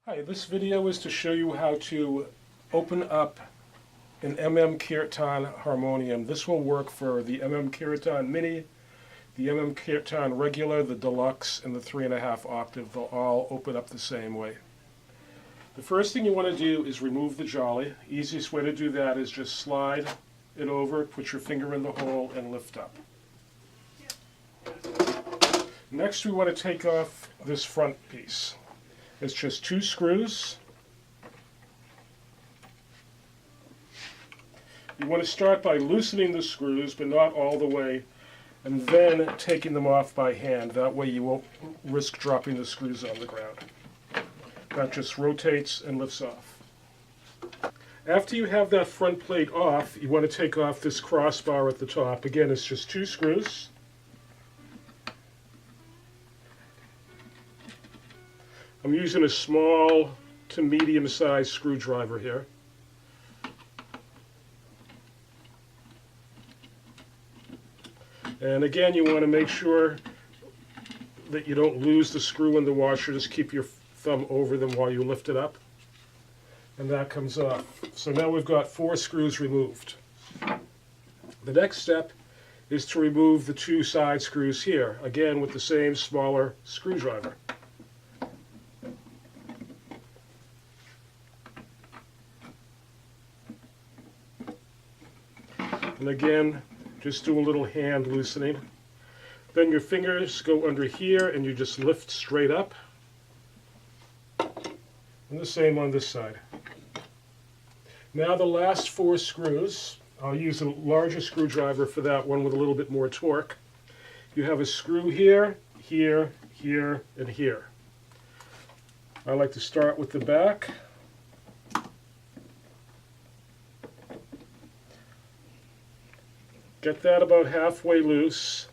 Hi, this video is to show you how to open up an Kirtan harmonium. This will work for the Kirtan Mini, the Kirtan Regular, the Deluxe, and the 3.5 octave. They'll all open up the same way. The first thing you want to do is remove the jolly. Easiest way to do that is just slide it over, put your finger in the hole, and lift up. Next, we want to take off this front piece. It's just 2 screws. You want to start by loosening the screws, but not all the way, and then taking them off by hand. That way you won't risk dropping the screws on the ground. That just rotates and lifts off. After you have that front plate off, you want to take off this crossbar at the top. Again, it's just 2 screws. I'm using a small to medium-sized screwdriver here. And again, you want to make sure that you don't lose the screw in the washer. Just keep your thumb over them while you lift it up. And that comes off. So now we've got 4 screws removed. The next step is to remove the 2 side screws here, again with the same smaller screwdriver. And again, just do a little hand loosening. Then your fingers go under here and you just lift straight up. And the same on this side. Now the last 4 screws, I'll use a larger screwdriver for that one with a little bit more torque. You have a screw here, here, here, and here. I like to start with the back. Get that about halfway loose,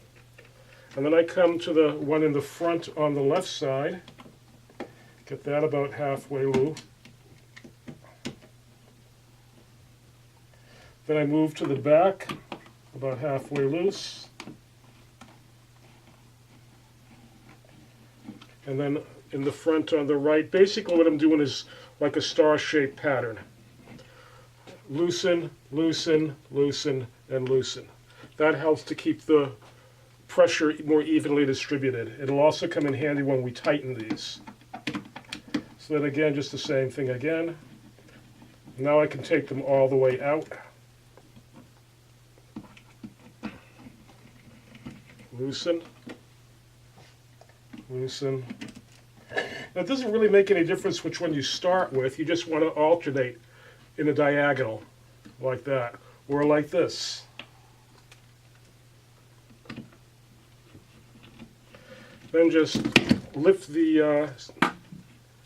and then I come to the one in the front on the left side. Get that about halfway loose. Then I move to the back, about halfway loose. And then in the front on the right, basically what I'm doing is like a star-shaped pattern. Loosen, loosen, loosen, and loosen. That helps to keep the pressure more evenly distributed. It'll also come in handy when we tighten these. So then again, just the same thing again. Now I can take them all the way out. Loosen, loosen. Now it doesn't really make any difference which one you start with. You just want to alternate in a diagonal, like that, or like this. Then just lift the,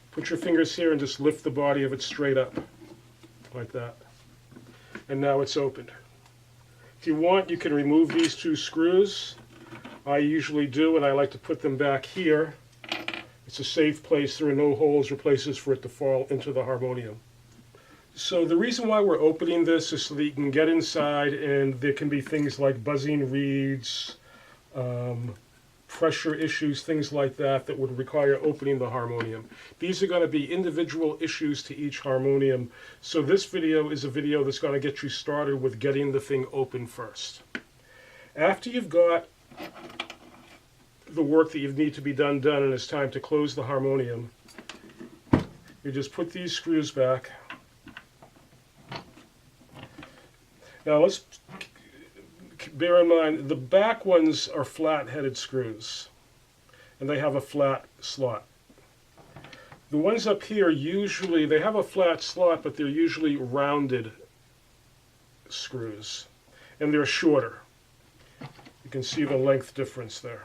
put your fingers here and just lift the body of it straight up, like that. And now it's opened. If you want, you can remove these 2 screws. I usually do, and I like to put them back here. It's a safe place. There are no holes or places for it to fall into the harmonium. So the reason why we're opening this is so that you can get inside, and there can be things like buzzing reeds, pressure issues, things like that, that would require opening the harmonium. These are going to be individual issues to each harmonium, so this video is a video that's going to get you started with getting the thing open first. After you've got the work that you need to be done and it's time to close the harmonium, you just put these screws back. Now let's bear in mind, the back ones are flat-headed screws, and they have a flat slot. The ones up here, usually, they have a flat slot, but they're usually rounded screws, and they're shorter. You can see the length difference there,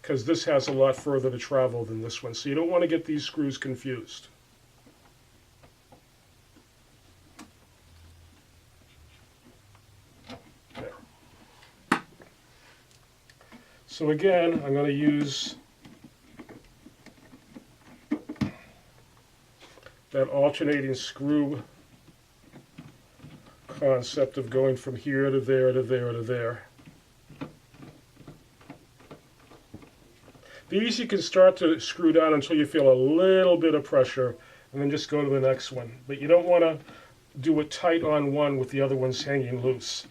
because this has a lot further to travel than this one, so you don't want to get these screws confused. So again, I'm going to use that alternating screw concept of going from here to there to there to there. These you can start to screw down until you feel a little bit of pressure, and then just go to the next one. But you don't want to do it tight on one with the other ones hanging loose.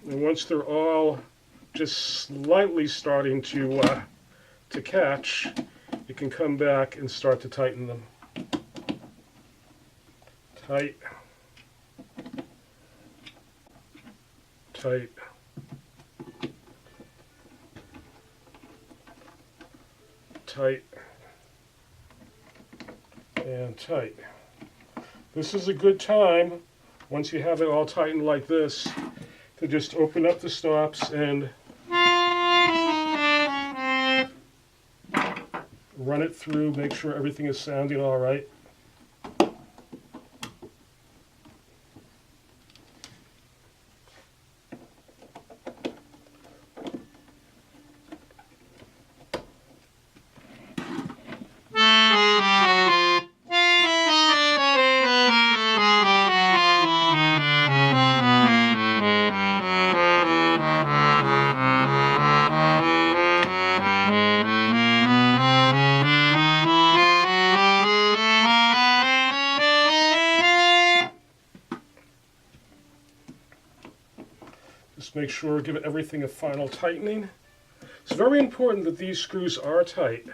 And once they're all just slightly starting to catch, you can come back and start to tighten them. Tight, tight, tight, and tight. This is a good time, once you have it all tightened like this, to just open up the stops and run it through, make sure everything is sounding all right. Just make sure, give everything a final tightening. It's very important that these screws are tight,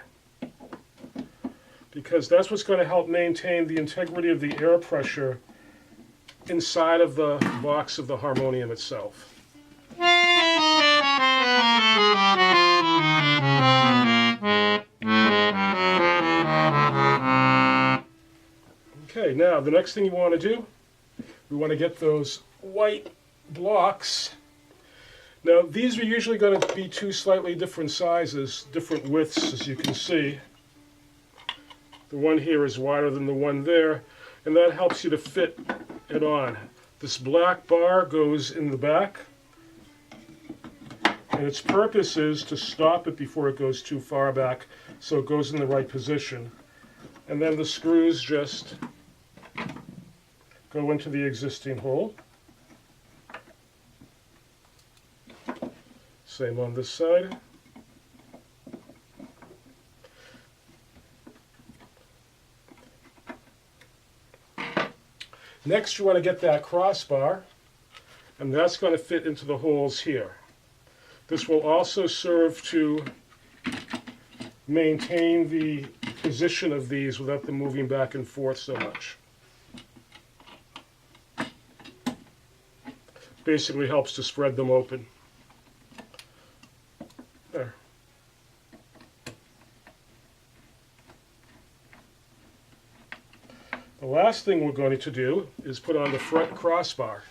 because that's what's going to help maintain the integrity of the air pressure inside of the box of the harmonium itself. Okay, now the next thing you want to do, we want to get those white blocks. Now these are usually going to be two slightly different sizes, different widths, as you can see. The one here is wider than the one there, and that helps you to fit it on. This black bar goes in the back, and its purpose is to stop it before it goes too far back, so it goes in the right position. And then the screws just go into the existing hole. Same on this side. Next, you want to get that crossbar, and that's going to fit into the holes here. This will also serve to maintain the position of these without them moving back and forth so much. Basically helps to spread them open. There. The last thing we're going to do is put on the front crossbar.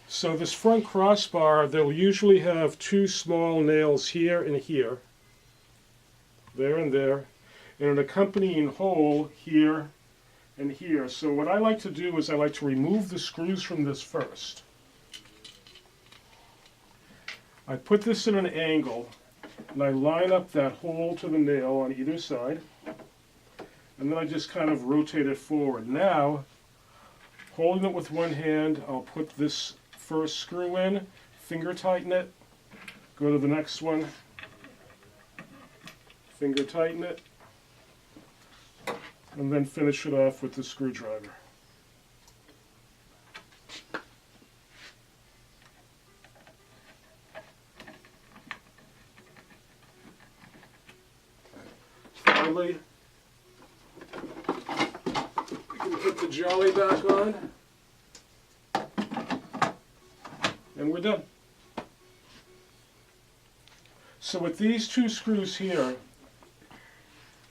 So this front crossbar, they'll usually have two small nails here and here, there and there, and an accompanying hole here and here. So what I like to do is I like to remove the screws from this first. I put this in an angle, and I line up that hole to the nail on either side, and then I just kind of rotate it forward. Now, holding it with one hand, I'll put this first screw in, finger tighten it, go to the next one, finger tighten it, and then finish it off with the screwdriver. Finally, we can put the jolly back on, and we're done. So with these two screws here,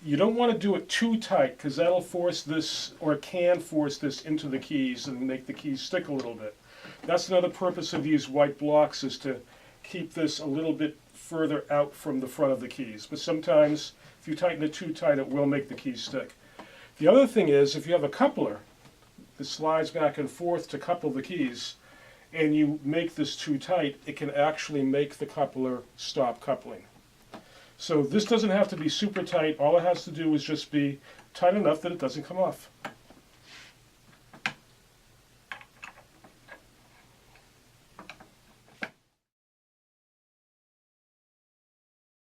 you don't want to do it too tight, because that'll force this, or can force this into the keys and make the keys stick a little bit. That's another purpose of these white blocks, is to keep this a little bit further out from the front of the keys. But sometimes, if you tighten it too tight, it will make the keys stick. The other thing is, if you have a coupler that slides back and forth to couple the keys, and you make this too tight, it can actually make the coupler stop coupling. So this doesn't have to be super tight. All it has to do is just be tight enough that it doesn't come off.